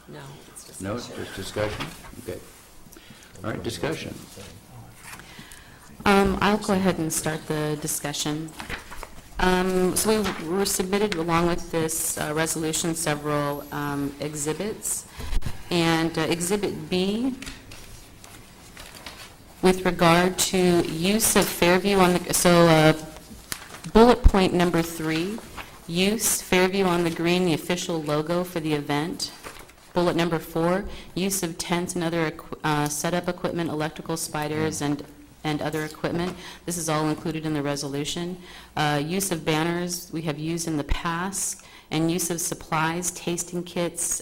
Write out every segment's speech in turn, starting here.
No, it's discussion. No, it's just discussion? Okay. All right, discussion. I'll go ahead and start the discussion. So we were submitted along with this resolution several exhibits. And Exhibit B, with regard to use of Fairview on the, bullet point number 3, use Fairview on the green, the official logo for the event. Bullet number 4, use of tents and other setup equipment, electrical spiders, and other equipment. This is all included in the resolution. Use of banners we have used in the past, and use of supplies, tasting kits,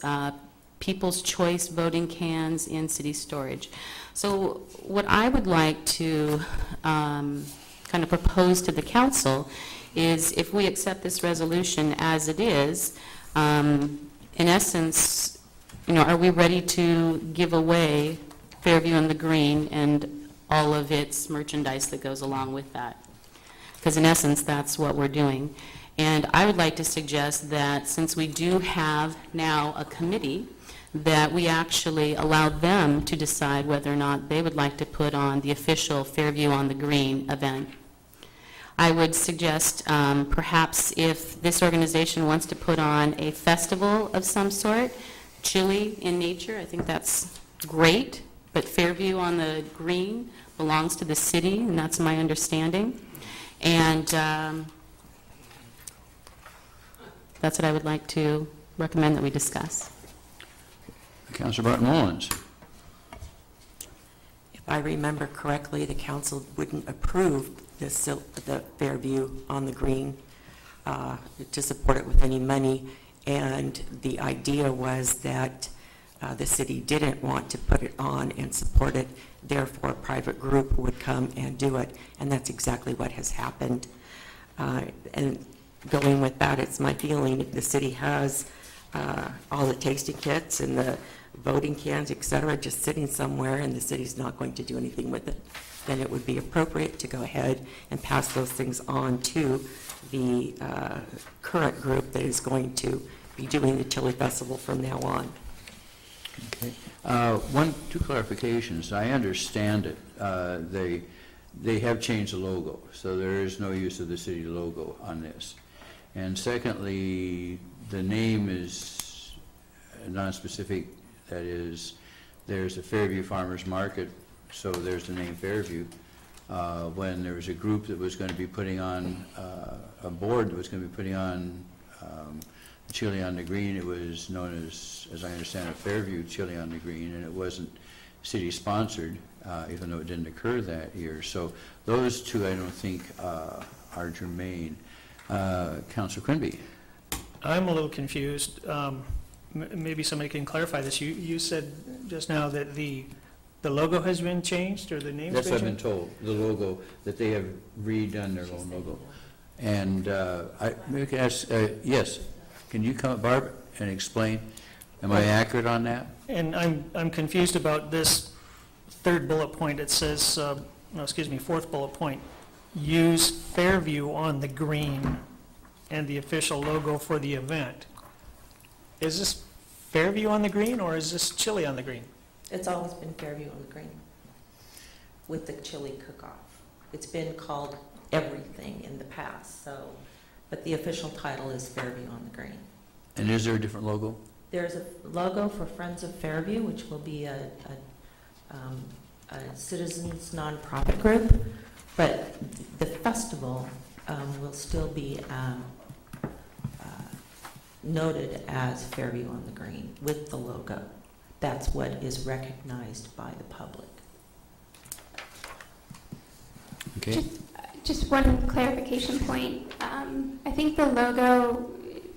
People's Choice voting cans in city storage. So what I would like to kind of propose to the council is if we accept this resolution as it is, in essence, are we ready to give away Fairview on the Green and all of its merchandise that goes along with that? Because in essence, that's what we're doing. And I would like to suggest that since we do have now a committee, that we actually allow them to decide whether or not they would like to put on the official Fairview on the Green event. I would suggest perhaps if this organization wants to put on a festival of some sort, chilly in nature, I think that's great, but Fairview on the Green belongs to the city, and that's my understanding. And that's what I would like to recommend that we discuss. Councilor Barton Mullins. If I remember correctly, the council wouldn't approve the Fairview on the Green to support it with any money, and the idea was that the city didn't want to put it on and support it, therefore a private group would come and do it, and that's exactly what has happened. And going with that, it's my feeling if the city has all the tasting kits and the voting cans, et cetera, just sitting somewhere and the city's not going to do anything with it, then it would be appropriate to go ahead and pass those things on to the current group that is going to be doing the Chili Festival from now on. Okay. Two clarifications. I understand it. They have changed the logo, so there is no use of the city logo on this. And secondly, the name is non-specific. That is, there's a Fairview Farmers Market, so there's the name Fairview. When there was a group that was going to be putting on, a board that was going to be putting on Chili on the Green, it was known as I understand it, Fairview Chili on the Green, and it wasn't city-sponsored, even though it didn't occur that year. So those two I don't think are germane. Councilor Quinby. I'm a little confused. Maybe somebody can clarify this. You said just now that the logo has been changed, or the name's That's been what I've been changed? told, the logo, that they have redone their own logo. And maybe I can ask, yes, can you come, Barb, and explain? Am I accurate on that? And I'm confused about this third bullet point. It says, fourth bullet point, use Fairview on the green and the official logo for the event. Is this Fairview on the green, or is this Chili on the Green? It's always been Fairview on the Green with the chili cook-off. It's been called everything in the past, so, but the official title is Fairview on the Green. And is there a different logo? There's a logo for Friends of Fairview, which will be a citizens nonprofit group, but the festival will still be noted as Fairview on the Green with the logo. That's what is recognized by the public. Okay. Just one clarification point. I think the logo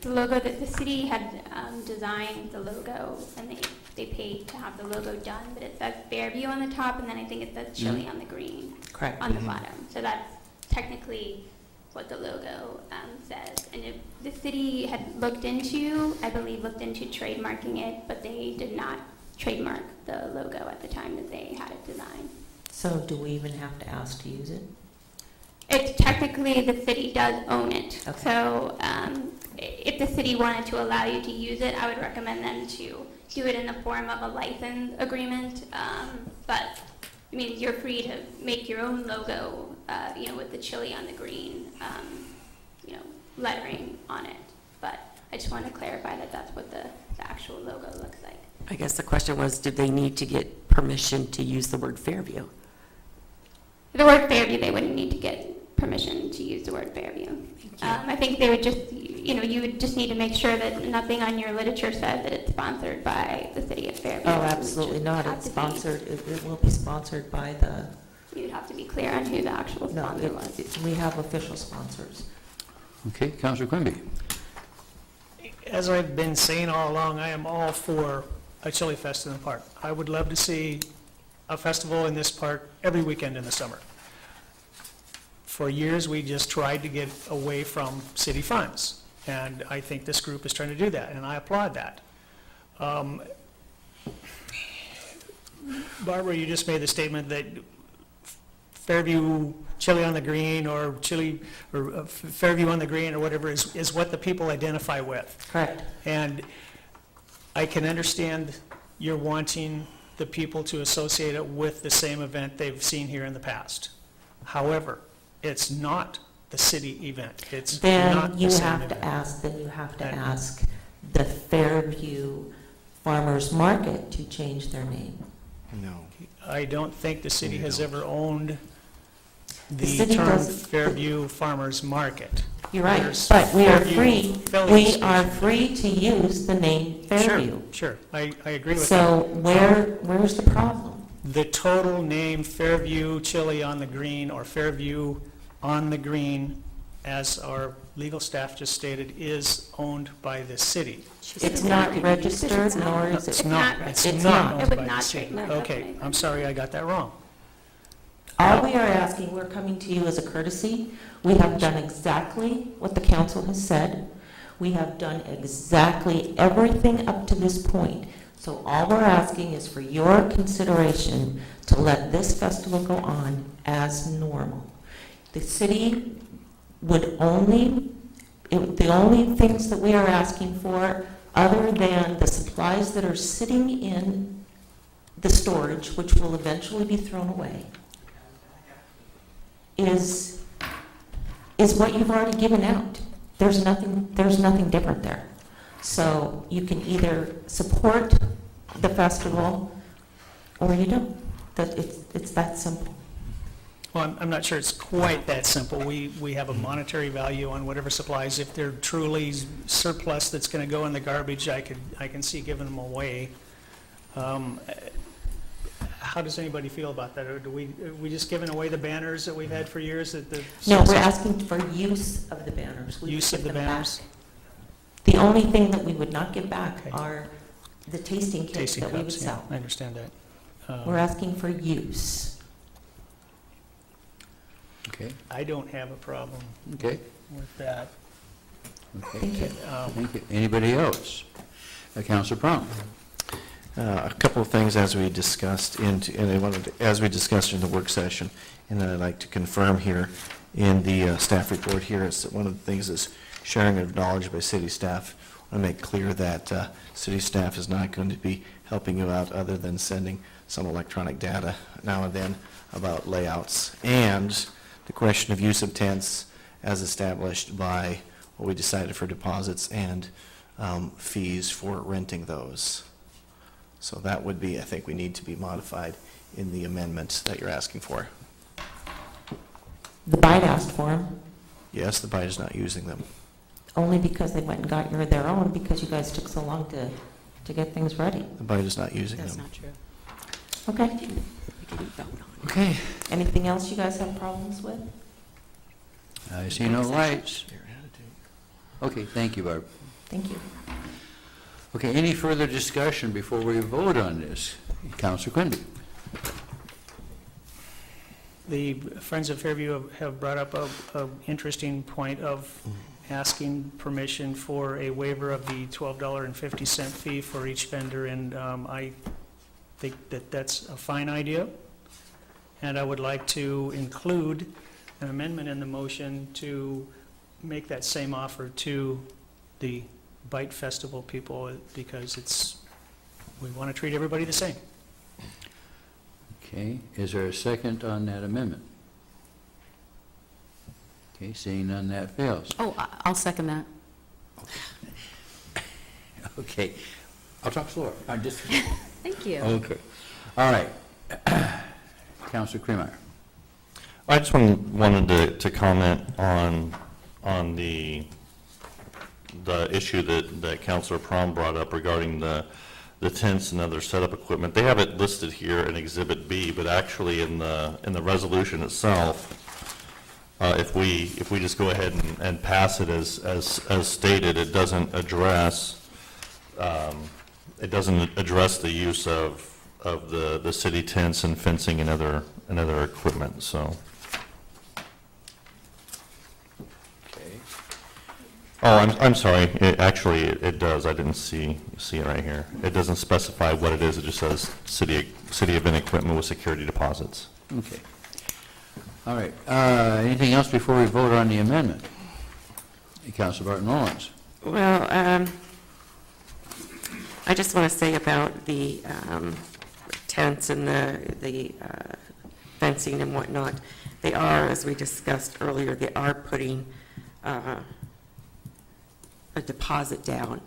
that the city had designed the logo, and they paid to have the logo done, but it says Fairview on the top, and then I think it says Chili on the Green. Correct. On the bottom. So that's technically what the logo says. And if the city had looked into trademarking it, but they did not trademark the logo at the time that they had it designed. So do we even have to ask to use it? It's technically, the city does own it. Okay. So if the city wanted to allow you to use it, I would recommend them to do it in the form of a license agreement. But, I mean, you're free to make your own logo, with the chili on the green, lettering on it. But I just want to clarify that that's what the actual logo looks like. I guess the question was, did they need to get permission to use the word Fairview? The word Fairview, they wouldn't need to get permission to use the word Fairview. I think they would just, you would just need to make sure that nothing on your literature says that it's sponsored by the city of Fairview. Oh, absolutely not. It's sponsored, it will be sponsored by the, You'd have to be clear on who the actual no, sponsor was. we have official sponsors. Okay, Councilor Quimby. As I've been saying all along, I am all for a chili fest in the park. I would love to see a festival in this park every weekend in the summer. For years, we just tried to get away from city funds, and I think this group is trying to do that, and I applaud that. Barbara, you just made the statement that Fairview chili on the green or Fairview on the green or whatever is what the people identify with. Correct. And I can understand you're wanting the people to associate it with the same event they've seen here in the past. However, it's not the city event. It's Then not you the same have event. to ask And- ask the Fairview Farmers Market to change their name. No. I don't think the city has ever owned The the city term doesn't- Fairview Farmers Market. You're right, There's but we are Fairview free, filling we station. are free to use the name Fairview. Sure, I agree with that. So where's the problem? The total name Fairview Chili on the Green or Fairview on the Green, as our legal staff just stated, is owned by the city. It's not registered, nor is It's it. not, not. it's It's not not. It owned would by the not city. trademark, Okay, definitely. I'm sorry, I got that wrong. All we are asking, we're coming to you as a courtesy. We have done exactly what the council has said. We have done exactly everything up to this point. So all we're asking is for your consideration to let this festival go on as normal. The city would the only things that we are asking for, other than the supplies that are sitting in the storage, which will eventually be thrown away, is what you've already given out. There's nothing different there. So you can either support the festival or you don't. It's that simple. Well, I'm not sure it's quite that simple. We have a monetary value on whatever supplies. If they're truly surplus that's going to go in the garbage, I can see giving them away. How does anybody feel about that? Or are we just giving away the banners that we've had for years? No, we're asking for use of the banners. We Use give of the them back. banners? The only thing that we would not give back Okay. are the tasting kits Tasting that we would cups, yeah, sell. I understand that. We're asking for use. Okay, I don't have a problem okay, with that. okay. Thank you. Thank you. Anybody else? Councilor Prong. A couple of things as we discussed as we discussed in the work session, and then I'd like to confirm here in the staff report here, is that one of the things is sharing of knowledge by city staff. I want to make clear that city staff is not going to be helping you out other than sending some electronic data now and then about layouts. And the question of use of tents as established by what we decided for deposits and fees for renting those. So that would be, I think we need to be modified in the amendment that you're asking for. The BIDE asked for them, Yes, the BIDE is not using them. only because they went and got their own, because you guys took so long to get things ready. The BIDE is not using That's them. not true. Okay. We didn't vote on it. Okay. Anything else you guys have problems with? I see no lights. Okay, thank you, Barb. Thank you. Okay, any further discussion before we vote on this? Councilor Quimby. The Friends of Fairview have brought up a interesting point of asking permission for a waiver of the $12.50 fee for each vendor, and I think that that's a fine idea. And I would like to include an amendment in the motion to make that same offer to the Bite Festival people, because we want to treat everybody the same. Okay, is there a second on that amendment? Okay, seeing none, that fails. Oh, I'll second that. Okay, I'll talk slower. I'm just, Thank you. okay. All right. Counselor Cremeyer. I just wanted to comment on the issue that Councilor Prom brought up regarding the tents and other setup equipment. They have it listed here in Exhibit B, but actually in the resolution itself, if we just go ahead and pass it as stated, it doesn't address the use of the city tents and fencing and other equipment, so. Okay. Oh, I'm sorry, it does, I didn't see it right here. It doesn't specify what it is, it just says city event equipment with security deposits. Okay. All right. Anything else before we vote on the amendment? Counselor Barton Mullins. Well, I just want to say about the tents and the fencing and whatnot, they are, as we discussed earlier, they are putting a deposit down.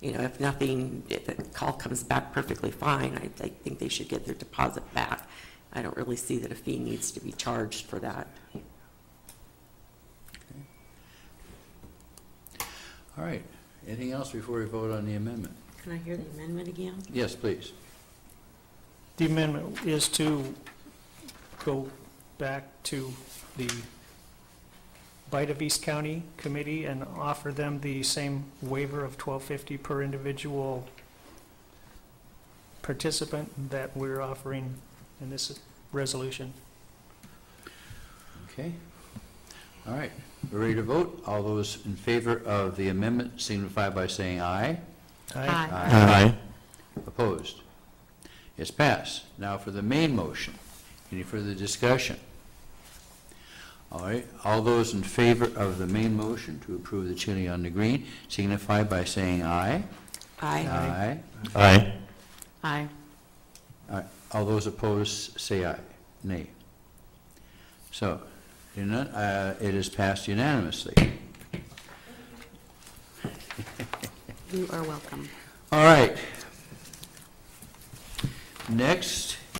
You know, if the call comes back perfectly fine, I think they should get their deposit back. I don't really see that a fee needs to be charged for that. All right. Anything else before we vote on the amendment? Can I hear the amendment again? Yes, please. The amendment is to go back to the Bite of East County Committee and offer them the same waiver of $12.50 per individual participant that we're offering in this resolution. Okay. All right. We're ready to vote. All those in favor of the amendment signify by saying aye. Aye. Opposed? It's passed. Now for the main motion. Any further discussion? All right. All those in favor of the main motion to approve the chili on the green signify by saying aye. Aye. Aye. Aye. All right. All those opposed, say aye. Nay. So, hearing none, it is passed unanimously. You are welcome. All right. Next